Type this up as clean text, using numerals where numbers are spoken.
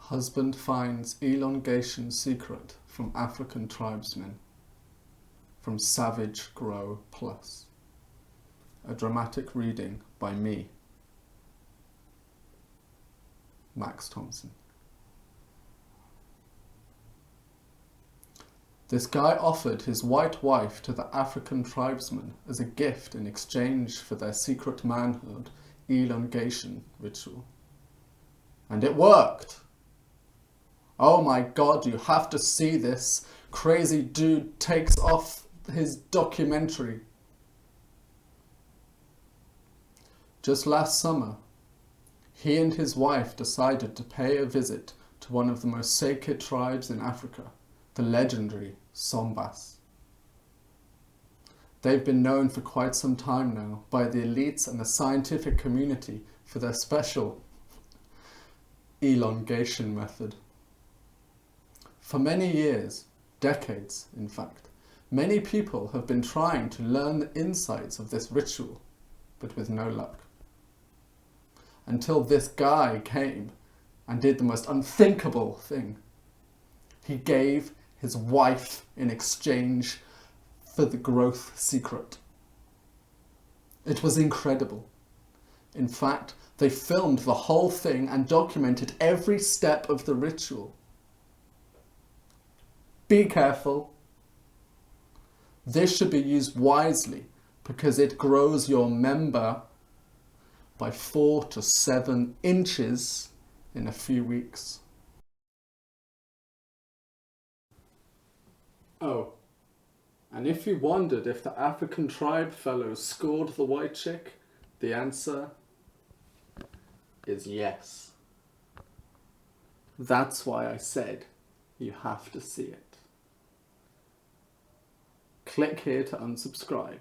Husband finds elongation secret from African tribesmen. From Savage Grow Plus. A dramatic reading by me, Max Thompson. This guy offered his white wife to the African tribesmen as a gift in exchange for their secret manhood elongation ritual. And it worked! Oh my god, you have to see this. Crazy dude takes off his documentary. Just last summer, he and his wife decided to pay a visit to one of the most sacred tribes in Africa, the legendary Sombas. They've been known for quite some time now by the elites and the scientific community for their special elongation method. For many years, decades in fact, many people have been trying to learn the insights of this ritual, but with no luck. Until this guy came and did the most unthinkable thing. He gave his wife in exchange for the growth secret. It was incredible. In fact, they filmed the whole thing and documented every step of the ritual. Be careful. This should be used wisely because it grows your member by 4 to 7 inches in a few weeks. Oh, and if you wondered if the African tribe fellows scored the white chick, the answer is yes. That's why I said you have to see it. Click here to unsubscribe.